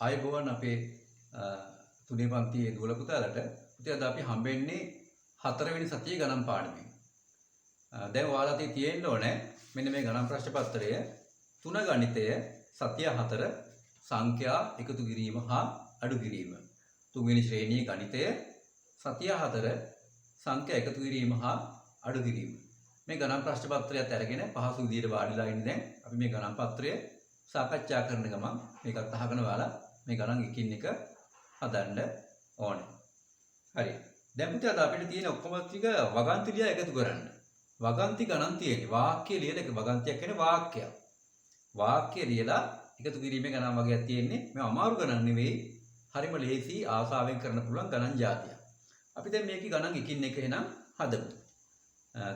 ආයුබෝවන් අපේ තුනේ පන්තියේ දුවල පුතාලට. ඉතින් අද අපි හම්බෙන්නේ 4 වෙනි සතියේ ගණන් පාඩමෙන්. දැන් ඔයාලා තියෙන්න ඕනේ මෙන්න මේ ගණන් ප්‍රශ්න පත්‍රය 3 ගණිතය සතිය 4 සංඛ්‍යා එකතු කිරීම හා අඩු කිරීම. 3 වෙනි ශ්‍රේණියේ ගණිතය සතිය 4 සංඛ්‍යා එකතු කිරීම හා අඩු කිරීම. මේ ගණන් ප්‍රශ්න පත්‍රයත් අරගෙන පහසු විදියට වාඩිලා ඉන්න දැන් අපි මේ ගණන් පත්‍රය සාකච්ඡා කරන ගමන් මේකත් අහගෙන ඔයාලා මේ ගණන් එකින් එක හදන්න ඕනේ. හරි. දැන් පුතේ අද අපිට තියෙන ඔක්කොම ටික වගන්ති ලියා එකතු කරන්න. වගන්ති ගණන් තියෙන්නේ. වාක්‍ය ලියලා එක වගන්තියක් කියන්නේ වාක්‍යයක්. වාක්‍ය ලියලා එකතු කිරීමේ ගණන් වගේක් තියෙන්නේ. මේ අමාරු ගණන් නෙවෙයි. හරිම ලේසි ආසාවෙන් කරන්න පුළුවන් ගණන් જાතියක්. අපි දැන් මේකේ ගණන් එකින් එක එනම් හදමු.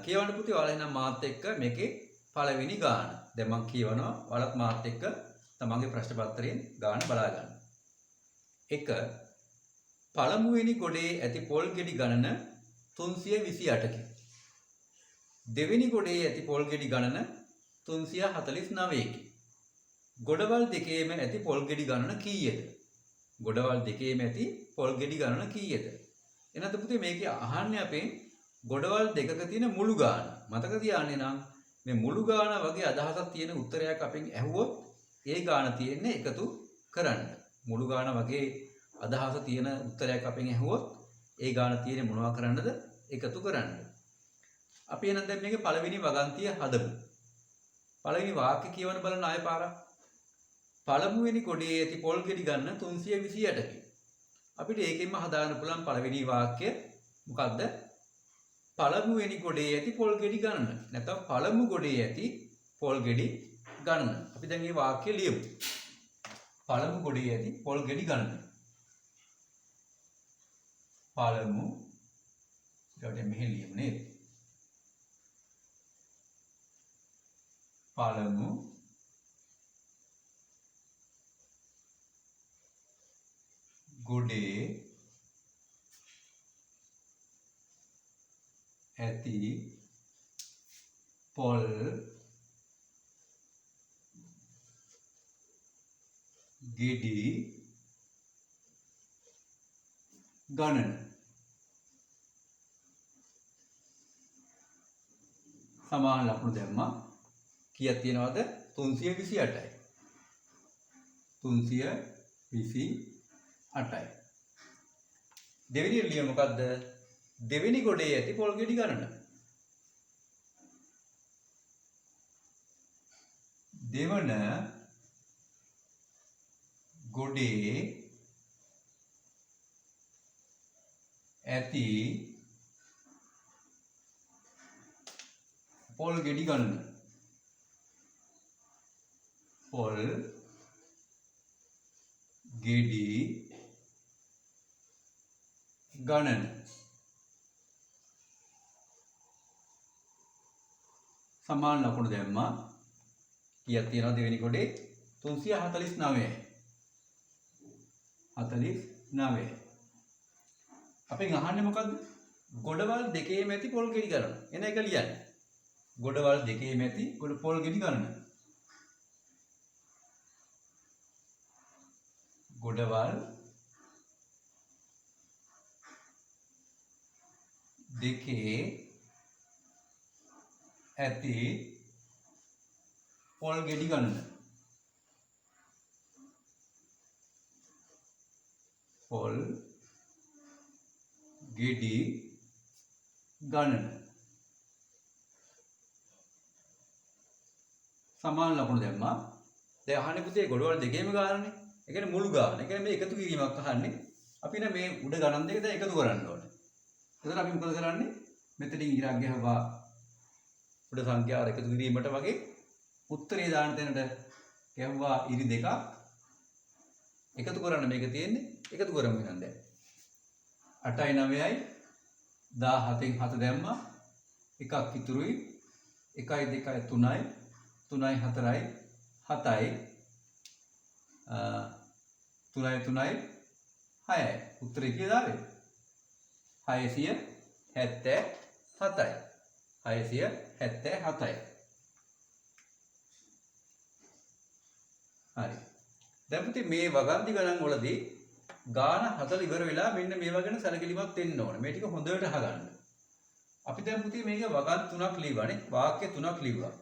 කියවන්න පුතේ ඔයාලා එනම් මාත් එක්ක මේකේ පළවෙනි ගාන. දැන් මම කියවනවා ඔයාලත් මාත් එක්ක තමන්ගේ ප්‍රශ්න පත්‍රයෙන් ගාන බලා ගන්න. 1 පළමුවෙනි ගොඩේ ඇති පොල් ගෙඩි ගණන 328කි. දෙවෙනි ගොඩේ ඇති පොල් ගෙඩි ගණන 349කි. ගොඩවල් දෙකේම ඇති පොල් ගෙඩි ගණන කීයද? ගොඩවල් දෙකේම ඇති පොල් ගෙඩි ගණන කීයද? එනද පුතේ මේකේ අහන්නේ අපෙන් ගොඩවල් දෙකක තියෙන මුළු ගාන. මතක තියාගන්න නම් මේ මුළු ගාන වගේ අදහසක් තියෙන උත්තරයක් අපෙන් ඇහුවොත් ඒ ගාන තියෙන්නේ එකතු කරන්න. මුළු ගාන වගේ අදහස තියෙන උත්තරයක් අපෙන් ඇහුවොත් ඒ ගාන තියෙන්නේ මොනවා කරන්නද? එකතු කරන්න. අපි එහෙනම් දැන් මේකේ පළවෙනි වගන්තිය හදමු. පළවෙනි වාක්‍ය කියවන බලන්න ආයෙ පාරක්. පළමුවෙනි කොටේ ඇති පොල් ගෙඩි ගන්න 328කි. අපිට ඒකෙන්ම හදාගන්න පුළුවන් පළවෙනි වාක්‍ය මොකද්ද? පළමුවෙනි ගොඩේ ඇති පොල් ගෙඩි ගණන. නැත්නම් පළමු ගොඩේ ඇති පොල් ගෙඩි ගණන. අපි දැන් මේ වාක්‍ය ලියමු. පළමු ගොඩේ ඇති පොල් ගෙඩි ගණන. පළමු ඊට මෙහෙ ලියමු නේද? පළමු ගොඩේ ඇති පොල් ගෙඩි ගණන. සමාන ලකුණු දැම්මා. කීයක් තියෙනවද? 328යි. 328යි. දෙවෙනි ලිය මොකද්ද? දෙවෙනි ගොඩේ ඇති පොල් ගෙඩි ගණන. දෙවන ගොඩේ ඇති පොල් ගෙඩි ගණන. පොල් ගෙඩි ගණන. සමාන ලකුණු දැම්මා. කීයක් තියෙනවද දෙවෙනි කොටේ? 349යි. 49. අපෙන් අහන්නේ මොකද්ද? ගොඩවල් දෙකේම ඇති පොල් ගෙඩි ගණන. එන එක ලියන්න. ගොඩවල් දෙකේම ඇති පොල් ගෙඩි ගණන. ගොඩවල් දෙකේ ඇති පොල් ගෙඩි ගණන. පොල් ගෙඩි ගණන. සමාන ලකුණු දැම්මා. දැන් අහන්නේ පුතේ ගොඩවල් දෙකේම ගානනේ. ඒ කියන්නේ මුළු ගාන. ඒ කියන්නේ මේ එකතු කිරීමක් අහන්නේ. අපි නේ මේ උඩ ගණන් දෙක දැන් එකතු කරන්න ඕනේ. එතකොට අපි මොකද කරන්නේ? මෙතනින් ඉරක් ගහවා උඩ සංඛ්‍යාව එකතු කිරීමට වගේ උත්තරේ දාන්න තැනට ගැහුවා ඉරි දෙකක් එකතු කරන්න මේක තියෙන්නේ. එකතු කරමු එහෙනම් දැන්. 8යි 9යි 17න් 7 දැම්මා. එකක් ඉතුරුයි. 1යි 2යි 3යි 3යි 4යි 7යි 3යි 3යි 6යි. උත්තරේ කීයද ආවේ? 677යි. 677යි. හරි. දැන් පුතේ මේ වගන්ති ගණන් වලදී ගාන හදලා ඉවර වෙලා මෙන්න මේවා ගැන සැලකිලිමත් වෙන්න ඕනේ. මේ ටික හොඳට අහගන්න. අපි දැන් පුතේ මේක වගන් තුනක් ලියවනේ. වාක්‍ය තුනක් ලියුවා.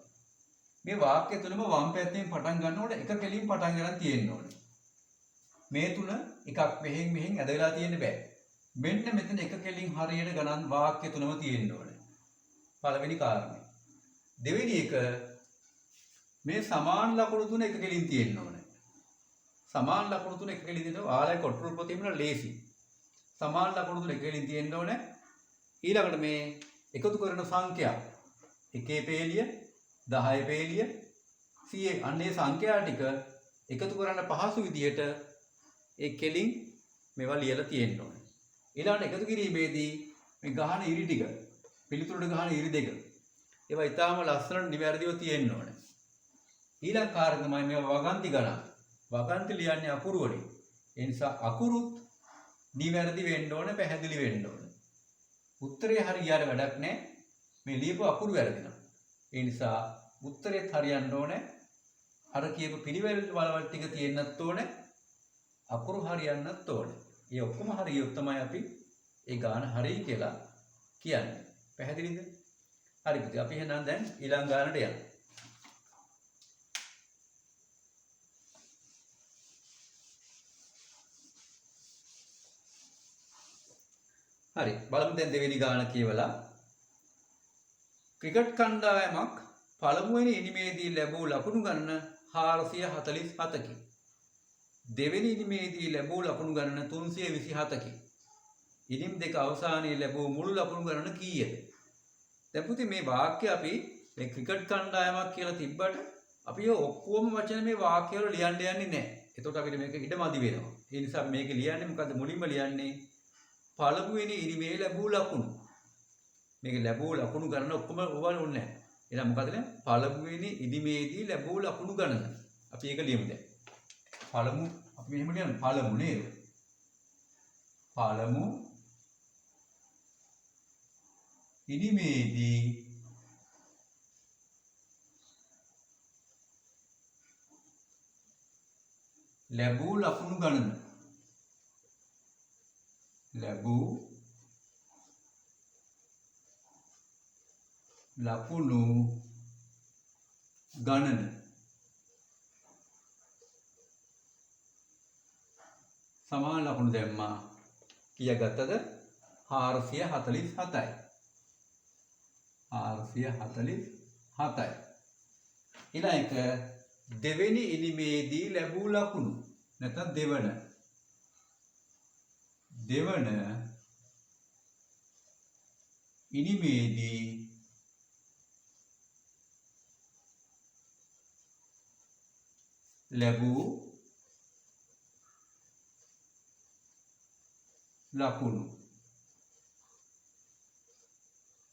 මේ වාක්‍ය තුනම වම් පැත්තෙන් පටන් ගන්නකොට එක කෙලින් පටන් ගන්න තියෙන්න ඕනේ. මේ තුන එකක් මෙහෙන් ඇදලා තියෙන්න බෑ. මෙන්න මෙතන එක කෙලින් හරියට ගණන් වාක්‍ය තුනම තියෙන්න ඕනේ. පළවෙනි කාරණය. දෙවෙනි එක මේ සමාන ලකුණු තුන එක කෙලින් තියෙන්න ඕනේ. සමාන ලකුණු තුන එක කෙලින් තියෙනවා ආලය කොට්ටුල් පොතේ ඉන්න ලේසි. සමාන ලකුණු තුන එක කෙලින් තියෙන්න ඕනේ. ඊළඟට මේ එකතු කරන සංඛ්‍යා 1 පේලිය 10 පේලිය 100 අන්නේ සංඛ්‍යා ටික එකතු කරන්න පහසු විදියට ඒ කෙලින් මේවා ලියලා තියෙන්න ඕනේ. ඊළඟට එකතු කිරීමේදී මේ ගහන ඉරි ටික පිළිතුරට ගහන ඉරි දෙක ඒවා ඊටාම ලස්සනට නිවැරදිව තියෙන්න ඕනේ. ඊළඟ කාර්යය තමයි මේ වගන්ති ගණන්. වගන්ති ලියන්නේ අකුරු වලින්. ඒ නිසා අකුරුත් නිවැරදි වෙන්න ඕනේ, පැහැදිලි වෙන්න ඕනේ. උත්තරේ හරියට වැඩක් නැහැ. මේ ලියපු අකුරු වැරදිනවා. ඒ නිසා උත්තරේත් හරියන්න ඕනේ. අර කියපු පිළිවෙල වලවල් ටික තියෙන්නත් ඕනේ. අකුරු හරියන්නත් ඕනේ. මේ ඔක්කොම හරියොත් තමයි අපි ඒ ගාන හරියි කියලා කියන්නේ. පැහැදිලිද? හරි පුතේ. අපි එහෙනම් දැන් ඊළඟ ගානට යමු. හරි බලමු දැන් දෙවෙනි ගාන කියවලා. ක්‍රිකට් කණ්ඩායමක් පළමුවෙනි ඉනිමේදී ලැබූ ලකුණු ගණන 447කි. දෙවෙනි ඉනිමේදී ලැබූ ලකුණු ගණන 327කි. ඉනිම් දෙක අවසානයේ ලැබූ මුළු ලකුණු ගණන කීයද? දැන් පුතේ මේ වාක්‍ය අපි මේ ක්‍රිකට් කණ්ඩායමක් කියලා තිබ්බට අපි ඔක්කොම වචන මේ වාක්‍ය වල ලියන්න යන්නේ නැහැ. එතකොට අපිට මේක ඉඩමදි වෙනවා. ඒ නිසා මේක ලියන්නේ මොකද්ද? මුලින්ම ලියන්නේ පළමුවෙනි ඉනිමේ ලැබූ ලකුණු. මේක ලැබූ ලකුණු ගණන ඔක්කොම ඕවල් ඕනේ නැහැ. එහෙනම් මොකද පළමුවෙනි ඉනිමේදී ලැබූ ලකුණු ගණන. අපි ඒක ලියමු දැන්. පළමු අපි මෙහෙම ලියන්නේ පළමු නේද? පළමු ඉනිමේදී ලැබූ ලකුණු ගණන. ලැබූ ලකුණු ගණන. සමාන ලකුණු දැම්මා. කීයක් ගත්තද? 447යි. 447යි. ඊළඟ එක දෙවෙනි ඉනිමේදී ලැබූ ලකුණු. නැත්නම් දෙවන ඉනිමේදී ලැබූ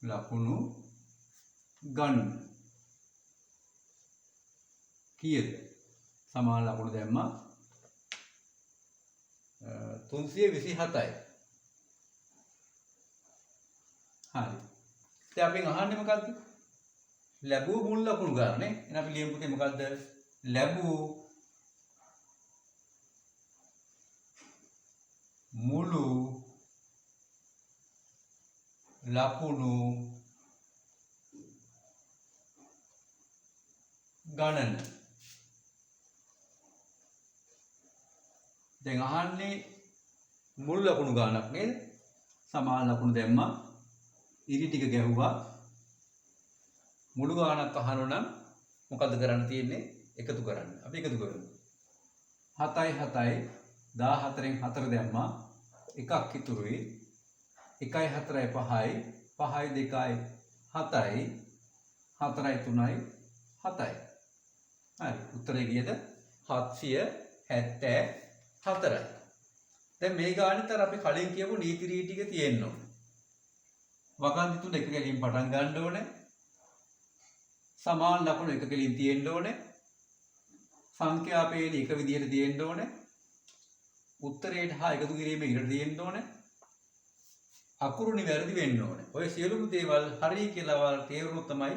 ලකුණු ගණන කීයද? සමාන ලකුණු දැම්මා 327යි. හරි. දැන් අපි අහන්නේ මොකද්ද? ලැබූ මුල් ලකුණු ගන්න නේ. එහෙනම් අපි ලියමු පුතේ මොකද්ද? ලැබූ මුළු ලකුණු ගණන. දැන් අහන්නේ මුල් ලකුණු ගණනක් නේද? සමාන ලකුණු දැම්මා. ඉරි ටික ගැහුවා. මුළු ගණනක් අහනවා නම් මොකද කරන්න තියෙන්නේ? එකතු කරන්න. අපි එකතු කරමු. 7යි 7යි 14න් 4 දැම්මා. එකක් ඉතුරුයි. 1යි 4යි 5යි 5යි 2යි 7යි 4යි 3යි 7යි. හරි. උත්තරේ කීයද? 774යි. දැන් මේ ගානෙත් අර අපි කලින් කියපු නීති රීති ටික තියෙන්න ඕනේ. වගන්ති තුන එක කෙලින් පටන් ගන්න ඕනේ. සමාන ලකුණු එක කෙලින් තියෙන්න ඕනේ. සංඛ්‍යා පේලි එක විදිහට තියෙන්න ඕනේ. උත්තරයට හා එකතු කිරීමේ ඉඩ තියෙන්න ඕනේ. අකුරු නිවැරදි වෙන්න ඕනේ. ඔය සියලුම දේවල් හරි කියලා තේරුනොත් තමයි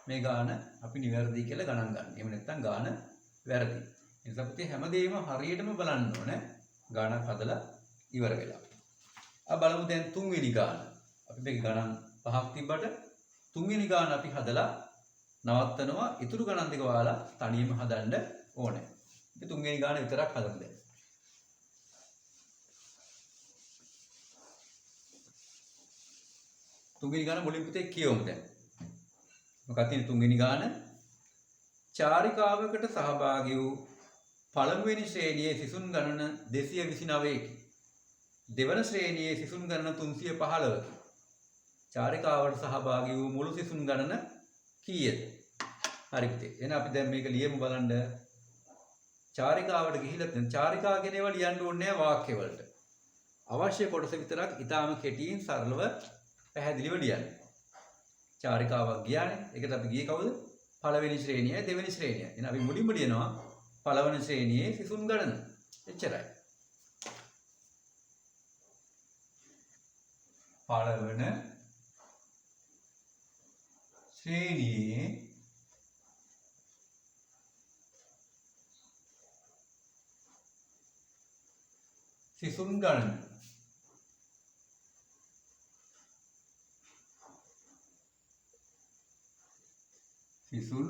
මේ ගාන අපි නිවැරදි කියලා ගණන් ගන්න. එහෙම නැත්නම් ගාන වැරදි. ඒ නිසා පුතේ හැමදේම හරියටම බලන්න ඕනේ. ගානක් හදලා ඉවර වෙලා. අපි බලමු දැන් තුන්වෙනි ගාන. අපි මේක ගණන් පහක් තිබ්බට තුන්වෙනි ගාන අපි හදලා නවත්තනවා. ඉතුරු ගණන් දෙක ඔයාලා තනියම හදන්න ඕනේ. අපි තුන්වෙනි ගාන විතරක් හදමු දැන්. තුන්වෙනි ගාන මුලින් පුතේ කියවමු දැන්. මොකක්ද තියෙන්නේ තුන්වෙනි ගාන? චාරිකාවකට සහභාගී වූ පළමුවෙනි ශ්‍රේණියේ සිසුන් ගණන 229කි. දෙවන ශ්‍රේණියේ සිසුන් ගණන 315කි. චාරිකාවට සහභාගී වූ මුළු සිසුන් ගණන කීයද? හරි පුතේ. එහෙනම් අපි දැන් මේක ලියමු බලන්න. චාරිකාවට ගිහිල්ලා චාරිකා කියන ඒවා ලියන්න ඕනේ නැහැ වාක්‍ය වලට. අවශ්‍ය කොටස විතරක් ඊටාම කෙටියෙන් සරලව පැහැදිලිව ලියන්න. චාරිකාවක් ගියානේ. ඒකට අපි ගියේ කවුද? පළවෙනි ශ්‍රේණියයි දෙවෙනි ශ්‍රේණියයි. එහෙනම් අපි මුලින්ම ලියනවා පළවෙනි ශ්‍රේණියේ සිසුන් ගණන. එච්චරයි. පළවෙනි ශ්‍රේණියේ සිසුන් ගණන. සිසුන්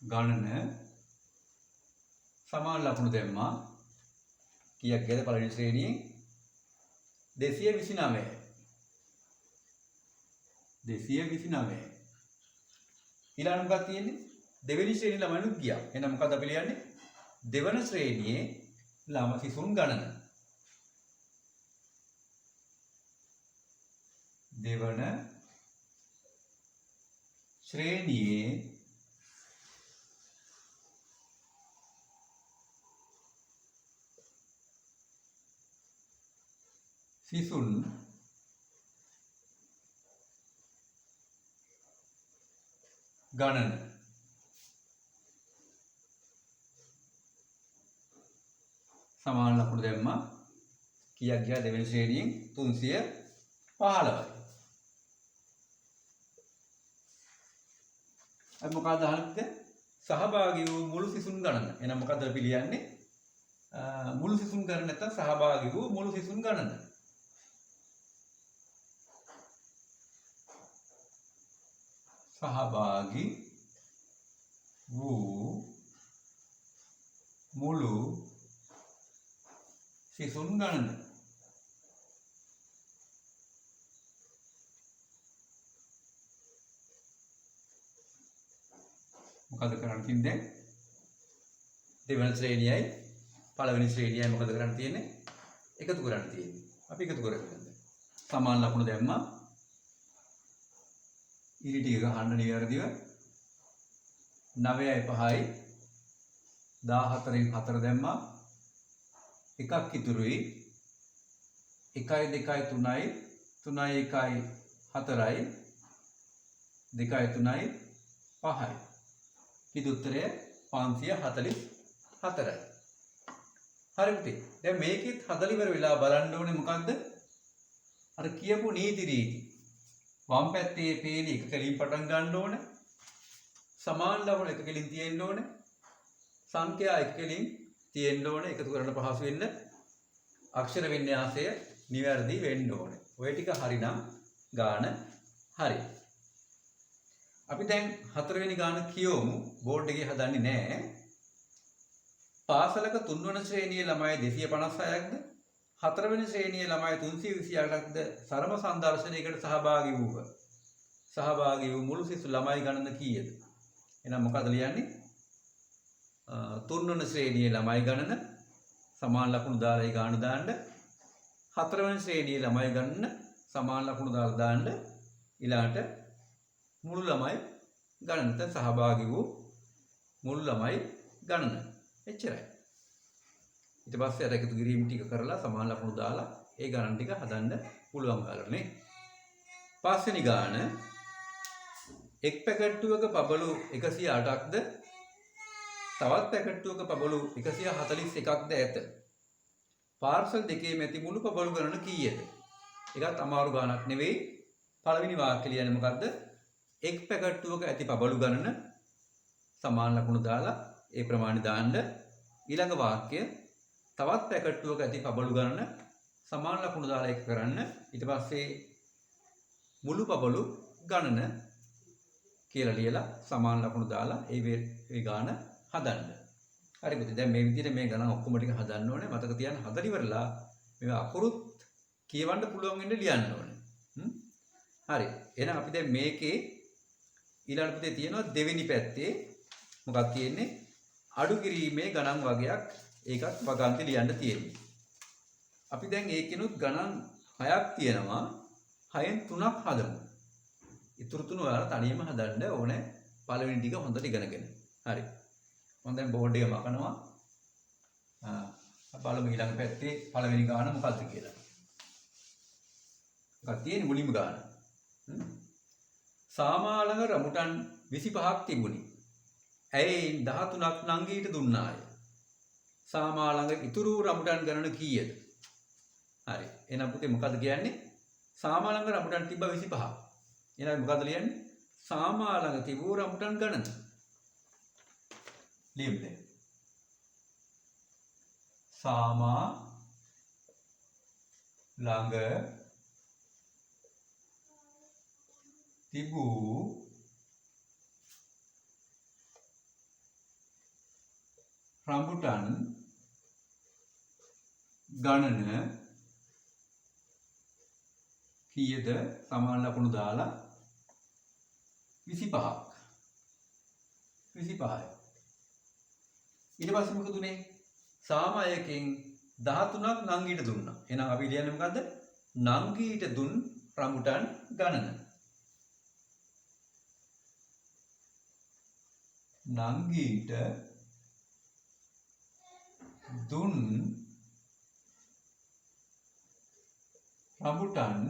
ගණන සමාන ලකුණු දැම්මා. කීයක් ගියද පළවෙනි ශ්‍රේණියේ? 229. 229. ඊළඟ මොකක්ද තියෙන්නේ? දෙවෙනි ශ්‍රේණියේ ළමයිනුත් ගියා. එහෙනම් මොකද අපි ලියන්නේ? දෙවන ශ්‍රේණියේ සිසුන් ගණන. දෙවන ශ්‍රේණියේ සිසුන් ගණන. සමාන ලකුණු දැම්මා. කීයක් ගියා දෙවෙනි ශ්‍රේණියෙන්? 315යි. අපි මොකක්ද අහන්නේ? සහභාගී වූ මුළු සිසුන් ගණන. එහෙනම් මොකද්ද අපි ලියන්නේ? මුළු සිසුන් ගණන නැත්නම් සහභාගී වූ මුළු සිසුන් ගණන. සහභාගී වූ මුළු සිසුන් ගණන. මොකද කරන්න තියන්නේ? දෙවන ශ්‍රේණියයි පළවෙනි ශ්‍රේණියයි මොකද කරන්න තියෙන්නේ? එකතු කරන්න තියෙන්නේ. අපි එකතු කරගන්න. සමාන ලකුණු දැම්මා. ඉරි ටික ගහන්න නිවැරදිව 9යි 5යි 14න් 4 දැම්මා. එකක් ඉතුරුයි. 1යි 2යි 3යි 3යි 1යි 4යි 2යි 3යි 5යි. පිට උත්තරය 544යි. හරි පුතේ. දැන් මේකෙත් හදලා ඉවර වෙලා බලන්න ඕනේ මොකද්ද? අර කියපු නීති රීති. වම් පැත්තේ පේන එක කලින් පටන් ගන්න ඕනේ. සමාන ලකුණු එක කලින් තියෙන්න ඕනේ. සංඛ්‍යා එක කලින් තියෙන්න ඕනේ. එකතු කරන්න පහසු වෙන්න. අක්ෂර වින්‍යාසය නිවැරදි වෙන්න ඕනේ. ඔය ටික හරිනම් ගාන හරි. අපි දැන් හතරවෙනි ගාන කියවමු. බෝඩ් එකේ හදන්නේ නැහැ. පාසලක 3 වන ශ්‍රේණියේ ළමයි 256ක්ද 4 වෙනි ශ්‍රේණියේ ළමයි 328ක්ද සරම සංදර්ශනයකට සහභාගී වූහ. සහභාගී වූ මුළු සිසු ළමයි ගණන කීයද? එහෙනම් මොකද ලියන්නේ? 3 වන ශ්‍රේණියේ ළමයි ගණන සමාන ලකුණු දාලා ඒ ගාන දාන්න. 4 වෙනි ශ්‍රේණියේ ළමයි ගණන සමාන ලකුණු දාලා දාන්න. ඊළාට මුළු ළමයි ගණනට සහභාගී වූ මුළු ළමයි ගණන. එච්චරයි. ඊට පස්සේ අර එකතු කිරීම ටික කරලා සමාන ලකුණු දාලා ඒ ගණන් ටික හදන්න පුළුවන් ගානනේ. පස්වෙනි ගාන එක් පැකට්ටුවක පබළු 108ක්ද තවත් පැකට්ටුවක පබළු 141ක්ද ඇත. පාර්සල් දෙකේම ඇති මුළු පබළු ගණන කීයද? ඒකත් අමාරු ගානක් නෙවෙයි. පළවෙනි වාක්‍යය ලියන්නේ මොකද්ද? එක් පැකට්ටුවක ඇති පබළු ගණන සමාන ලකුණු දාලා ඒ ප්‍රමාණය දාන්න. ඊළඟ වාක්‍ය තවත් පැකට්ටුවක ඇති පබළු ගණන සමාන ලකුණු දාලා එක කරන්න. ඊට පස්සේ මුළු පබළු ගණන කියලා ලියලා සමාන ලකුණු දාලා ඒ ගාන හදන්න. හරි පුතේ. දැන් මේ විදිහට මේ ගණන් ඔක්කොම ටික හදන්න ඕනේ. මතක තියාගන්න හදලා ඉවරලා මේවා අකුරුත් කියවන්න පුළුවන් වෙන්න ලියන්න ඕනේ. හරි. එහෙනම් අපි දැන් මේකේ ඊළඟ පුතේ තියෙනවා දෙවෙනි පැත්තේ මොකක්ද තියෙන්නේ? අඩු කිරීමේ ගණන් වගයක්. ඒකත් වගන්ති ලියන්න තියෙන්නේ. අපි දැන් ඒකිනුත් ගණන් 6ක් තියෙනවා. 6න් 3ක් හදමු. ඉතුරු තුන ඔයාලා තනියම හදන්න ඕනේ. පළවෙනි ටික හොඳට ඉගෙනගෙන. හරි. මම දැන් බෝඩ් එක මකනවා. බලමු ඊළඟ පැත්තේ පළවෙනි ගාන මොකක්ද කියලා. මොකක්ද තියෙන්නේ මුලින්ම ගාන? සාමාලඟ රමුටන් 25ක් තිබුණි. ඇයි 13ක් නංගීට දුන්නාය. සාමාලඟ ඉතුරු රමුටන් ගණන කීයද? හරි. එහෙනම් පුතේ මොකද්ද කියන්නේ? සාමාලඟ රමුටන් තිබ්බ 25ක්. එහෙනම් මොකද්ද ලියන්නේ? සාමාලඟ තිබූ රමුටන් ගණන. ලියමු දැන්. සාමා ළඟ තිබූ රම්බුටන් ගණන කීයද? සමාන ලකුණු දාලා 25ක්. 25යි. ඊට පස්සේ මොකද උනේ? සාමායකෙන් 13ක් නංගීට දුන්නා. එහෙනම් අපි ලියන්නේ මොකද්ද? නංගීට දුන් රම්බුටන් ගණන. නංගීට දුන් රම්බුටන්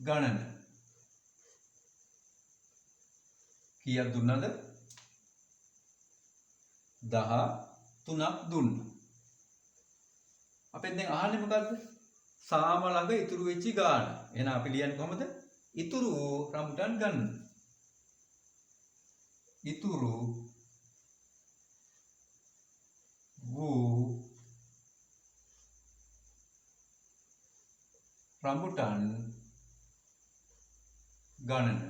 ගණන කීයක් දුන්නද? 13ක් දුන්නා. අපෙන් දැන් අහන්නේ මොකද්ද? සාම ළඟ ඉතුරු වෙච්ච ගාන. එහෙනම් අපි ලියන්නේ කොහමද? ඉතුරු රම්බුටන් ගණන. ඉතුරු වූ රම්බුටන් ගණන.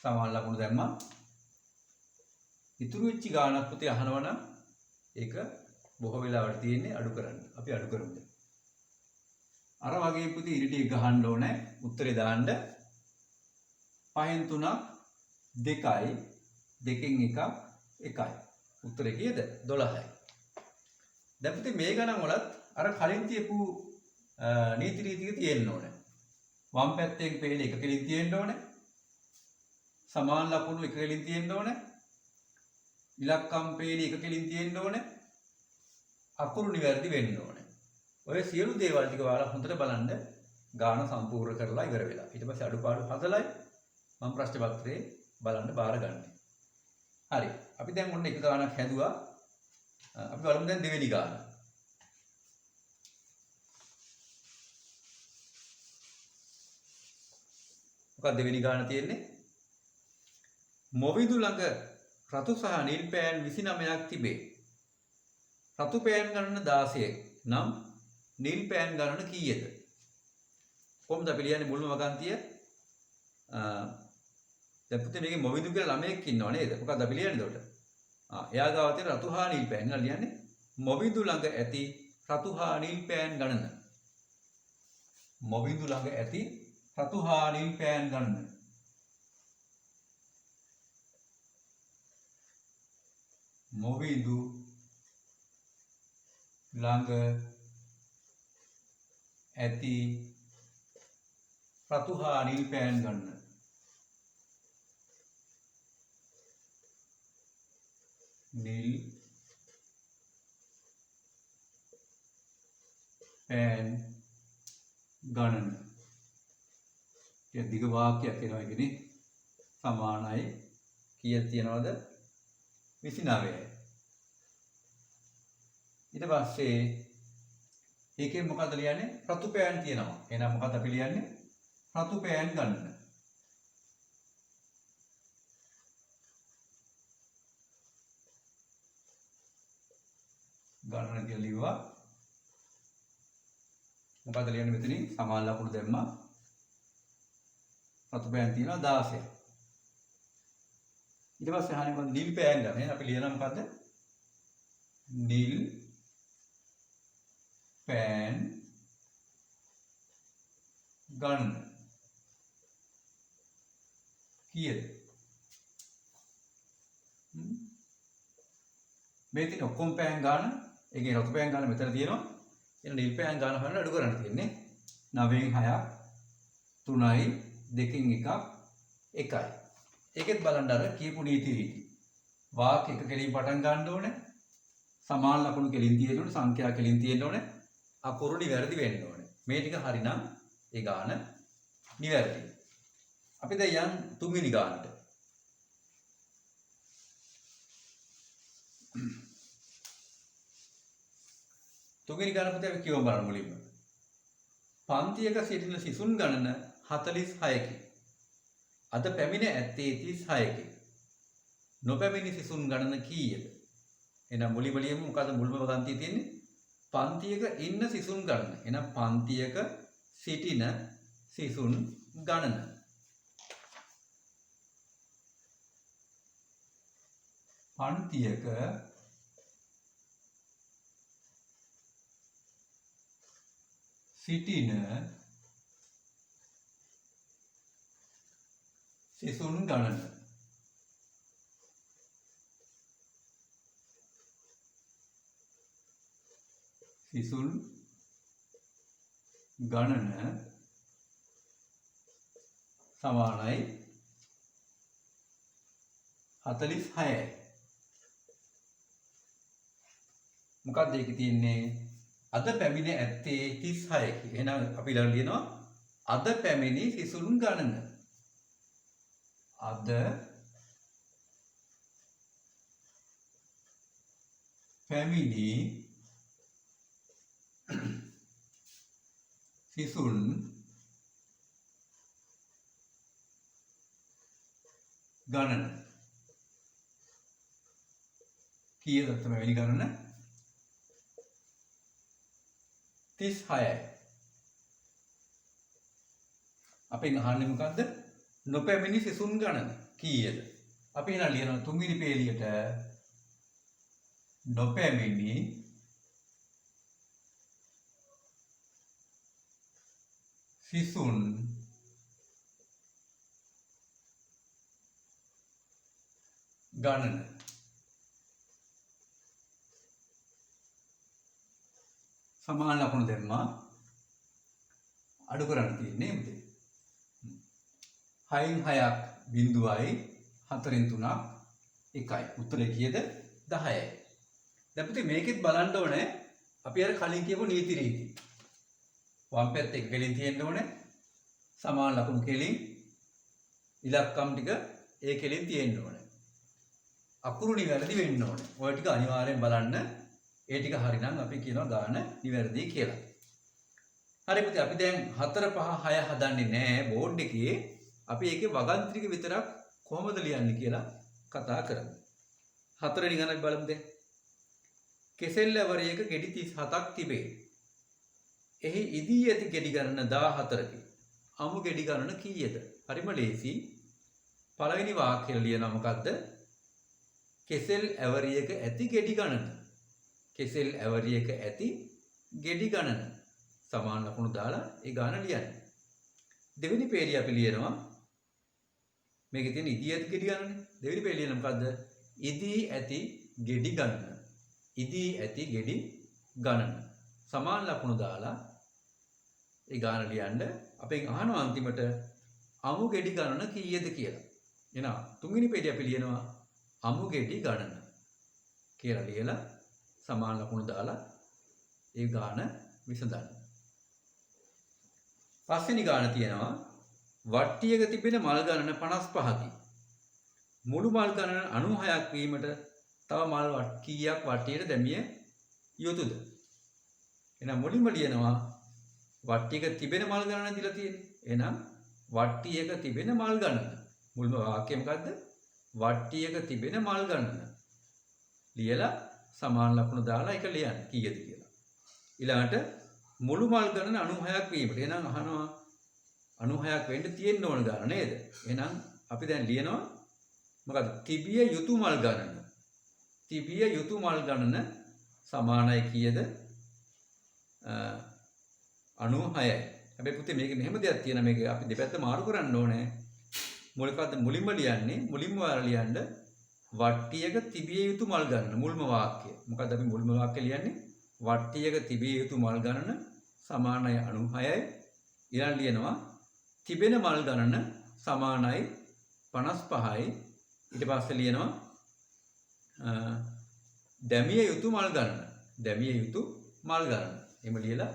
සමාන ලකුණු දැම්මා. ඉතුරු වෙච්ච ගානක් පුතේ අහනවා නම් ඒක බොහෝ වෙලාවට තියෙන්නේ අඩු කරන්න. අපි අඩු කරමු. අර වගේ පුතේ ඉරිටි ගහන්න ඕනේ. උත්තරේ දාන්න. 5න් 3ක් 2යි. 2කින් 1ක් 1යි. උත්තරේ කීයද? 12යි. දැන් පුතේ මේ ගණන් වලත් අර කලින් තියපු නීති රීතික තියෙන්න ඕනේ. වම් පැත්තෙන් පේන එක කෙලින් තියෙන්න ඕනේ. සමාන ලකුණු එක කෙලින් තියෙන්න ඕනේ. ඉලක්කම් පේන එක කෙලින් තියෙන්න ඕනේ. අකුරු නිවැරදි වෙන්න ඕනේ. ඔය සියලු දේවල් ටික ඔයාලා හොඳට බලන්න ගාන සම්පූර්ණ කරලා ඉවර වෙලා. ඊට පස්සේ අඩුපාඩු හදලයි මම ප්‍රශ්න පත්‍රේ බලන්න බාරගන්නේ. හරි. අපි දැන් ඔන්න එක ගානක් හැදුවා. අපි බලමු දැන් දෙවෙනි ගාන. මොකක්ද දෙවෙනි ගාන තියෙන්නේ? මොවිදු ළඟ රතු සහ නිල් පෑන් 29ක් තිබේ. රතු පෑන් ගණන 16 නම් නිල් පෑන් ගණන කීයද? කොහොමද අපි ලියන්නේ මුල්ම වගන්තිය? දැන් පුතේ මේකේ මොවිදු කියලා ළමයෙක් ඉන්නව නේද? මොකක්ද අපි ලියන්නේ එතකොට? එයා ගාව තියෙන රතු හා නිල් පෑන් නේද ලියන්නේ? මොවිදු ළඟ ඇති රතු හා නිල් පෑන් ගණන. මොවිදු ළඟ ඇති රතු හා නිල් පෑන් ගණන. මොවිදු ළඟ ඇති රතු හා නිල් පෑන් ගණන. නිල් පෑන් ගණන. දිග වාක්‍යයක් එනවා ඉතින් සමානයි කීයක් තියනවද? 29යි. ඊට පස්සේ ඒකෙන් මොකද ලියන්නේ? රතු පෑන් තියෙනවා. එහෙනම් මොකද අපි ලියන්නේ? රතු පෑන් ගණන. ගණන කියලා ලිව්වා. මොකද ලියන්නේ මෙතනින් සමාන ලකුණු දැම්මා. රතු පෑන් තියෙනවා 16ක්. ඊට පස්සේ අහන්නේ මොකද නිල් පෑන් ගන්න. එහෙනම් අපි ලියනවා මොකද්ද? නිල් පෑන් ගන්න කීයද? මේ තියෙන ඔක්කොම පෑන් ගන්න. ඒකේ රතු පෑන් ගන්න මෙතන තියෙනවා. එන නිල් පෑන් ගන්න හොයන්න අඩු කරන්න තියෙන්නේ. 9න් 6ක් 3යි 2න් 1ක් 1යි. ඒකෙත් බලන්න අර කියපු නීති රීති. වාක් එක කෙලින් පටන් ගන්න ඕනේ. සමාන ලකුණු කෙලින් තියෙන්න ඕනේ. සංඛ්‍යා කෙලින් තියෙන්න ඕනේ. අකුරු නිවැරදි වෙන්න ඕනේ. මේ ටික හරිනම් ඒ ගාන නිවැරදි. අපි දැන් යන් තුන්වෙනි ගානට. තුන්වෙනි ගාන පුතේ අපි කියවමු බලන්න මුලින්ම. පන්තියක සිටින සිසුන් ගණන 46කි. අද පැමිණ ඇත්තේ 36කි. නොපැමිණි සිසුන් ගණන කීයද? එහෙනම් මුලින්ම ලියමු මොකද මුල්ම පන්තියේ තියෙන්නේ? පන්තියක ඉන්න සිසුන් ගණන. එහෙනම් පන්තියක සිටින සිසුන් ගණන. පන්තියක සිටින සිසුන් ගණන. සිසුන් ගණන සමානයි 46යි. මොකක්ද ඒකේ තියෙන්නේ? අද පැමිණ ඇත්තේ 36කි. එහෙනම් අපි ඊළඟ ලියනවා අද පැමිණි සිසුන් ගණන. අද පැමිණි සිසුන් ගණන. කීයද පැමිණි ගණන? 36යි. අපෙන් අහන්නේ මොකද්ද? නොපැමිණි සිසුන් ගණන කීයද? අපි එහෙනම් ලියනවා තුන්වෙනි පේලියට නොපැමිණි සිසුන් ගණන. සමාන ලකුණු දැම්මා. අඩු කරන්න තියෙන්නේ මෙතන. 6න් 6ක් 0යි 4න් 3ක් 1යි. උත්තරේ කීයද? 10යි. දැන් පුතේ මේකෙත් බලන්න ඕනේ අපි අර කලින් කියපු නීති රීති. වම් පැත්තේ එක කෙලින් තියෙන්න ඕනේ. සමාන ලකුණු කෙලින් ඉලක්කම් ටික ඒ කෙලින් තියෙන්න ඕනේ. අකුරු නිවැරදි වෙන්න ඕනේ. ඔය ටික අනිවාර්යෙන් බලන්න. ඒ ටික හරිනම් අපි කියනවා ගාන නිවැරදි කියලා. හරි පුතේ අපි දැන් 4 5 6 හදන්නේ නැහැ බෝඩ් එකේ. අපි ඒකේ වගන්තික විතරක් කොහොමද ලියන්නේ කියලා කතා කරමු. 4 වෙනි ගණන බලමු දැන්. කෙසෙල් ඇවරයක ගෙඩි 37ක් තිබේ. එහි ඉදී ඇති ගෙඩි ගණන 14කි. අමු ගෙඩි ගණන කීයද? හරිම ලේසි. පළවෙනි වාක්‍යය ලියනවා මොකද්ද? කෙසෙල් ඇවරියක ඇති ගෙඩි ගණන. කෙසෙල් ඇවරියක ඇති ගෙඩි ගණන. සමාන ලකුණු දාලා ඒ ගාන ලියන්න. දෙවෙනි පේලිය අපි ලියනවා මේකේ තියෙන ඉදී ඇති ගෙඩි ගණනේ. දෙවෙනි පේලිය මොකද්ද? ඉදී ඇති ගෙඩි ගණන. ඉදී ඇති ගෙඩි ගණන. සමාන ලකුණු දාලා ඒ ගාන ලියන්න. අපෙන් අහනවා අන්තිමට අමු ගෙඩි ගණන කීයද කියලා. එහෙනම් තුන්වෙනි පේලිය අපි ලියනවා අමු ගෙඩි ගණන කියලා ලියලා සමාන ලකුණු දාලා ඒ ගාන විසඳන්න. පස්වෙනි ගාන තියෙනවා වට්ටියක තිබෙන මල් ගණන 55කි. මුළු මල් ගණන 96ක් වීමට තව මල් කීයක් වට්ටියට දැමිය යුතුද? එහෙනම් මුලින්ම ලියනවා වට්ටියක තිබෙන මල් ගණන දීලා තියෙන්නේ. එහෙනම් වට්ටියක තිබෙන මල් ගණන. මුල්ම වාක්‍යය මොකද්ද? වට්ටියක තිබෙන මල් ගණන. ලියලා සමාන ලකුණු දාලා ඒක ලියන්න කීයද කියලා. ඊළඟට මුළු මල් ගණන 96ක් වීමට. එහෙනම් අහනවා 96ක් වෙන්න තියෙන්න ඕන ගාන නේද? එහෙනම් අපි දැන් ලියනවා මොකද? තිබිය යුතු මල් ගණන. තිබිය යුතු මල් ගණන සමානයි කීයද? 96යි. හැබැයි පුතේ මේක මෙහෙම දෙයක් තියෙනවා. මේක අපි දෙපැත්ත මාරු කරන්න ඕනේ. මොකක්ද මුලින්ම ලියන්නේ? මුලින්ම ඔයාලා ලියන්න වට්ටියක තිබිය යුතු මල් ගණන මුල්ම වාක්‍යය. මොකද අපි මුල්ම වාක්‍යය ලියන්නේ වට්ටියක තිබිය යුතු මල් ගණන සමානයි 96යි. ඊළඟ ලියනවා තිබෙන මල් ගණන සමානයි 55යි. ඊට පස්සේ ලියනවා දැමිය යුතු මල් ගණන. දැමිය යුතු මල් ගණන. එහෙම ලියලා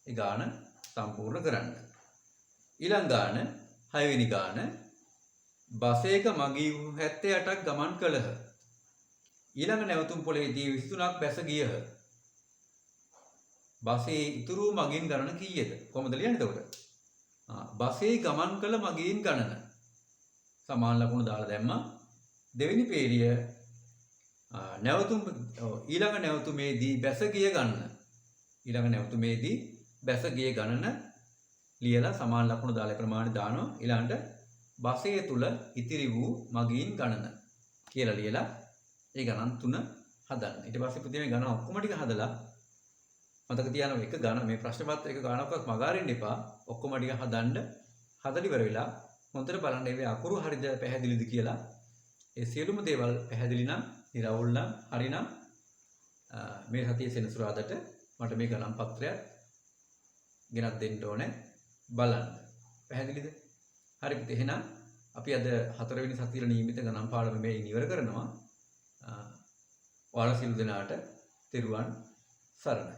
ඒ ගාන සම්පූර්ණ කරන්න. ඊළඟ ගාන 6 වෙනි ගාන බසයක මගී වූ 78ක් ගමන් කළහ. ඊළඟ නැවතුම් පොළේදී 23ක් බැස ගියහ. බසයේ ඉතුරු මගීන් ගණන කීයද? කොහොමද ලියන්නේ එතකොට? බසයේ ගමන් කළ මගීන් ගණන සමාන ලකුණු දාලා දැම්මා. දෙවෙනි පේළිය නැවතුම් ඊළඟ නැවතුමේදී බැස ගිය ගණන. ඊළඟ නැවතුමේදී බැස ගිය ගණන ලියලා සමාන ලකුණු දාලා ප්‍රමාණය දානවා. ඊළඟට බසයේ තුල ඉතිරි වූ මගීන් ගණන කියලා ලියලා ඒ ගණන් තුන හදන්න. ඊට පස්සේ පුතේ මේ ගණන් ඔක්කොම ටික හදලා මතක තියාගන්න එක ගණන් මේ ප්‍රශ්න පත්‍රයක ගණනක්වත් මගහරින්න එපා. ඔක්කොම ටික හදන්න හදලා ඉවර වෙලා හොඳට බලන්න මේ අකුරු හරිද පැහැදිලිද කියලා. ඒ සියලුම දේවල් පැහැදිලි නම්, නිරවුල් නම්, හරි නම් මේ සතියේ සෙනසුරාදාට මට මේ ගණන් පත්‍රයක් ගෙනත් දෙන්න ඕනේ බලන්න. පැහැදිලිද? හරි පුතේ එහෙනම් අපි අද 4 වෙනි සතියේ නියමිත ගණන් පාඩම මේ ඉවර කරනවා. ඔයාලා සියලු දෙනාට තෙරුවන් සරණයි.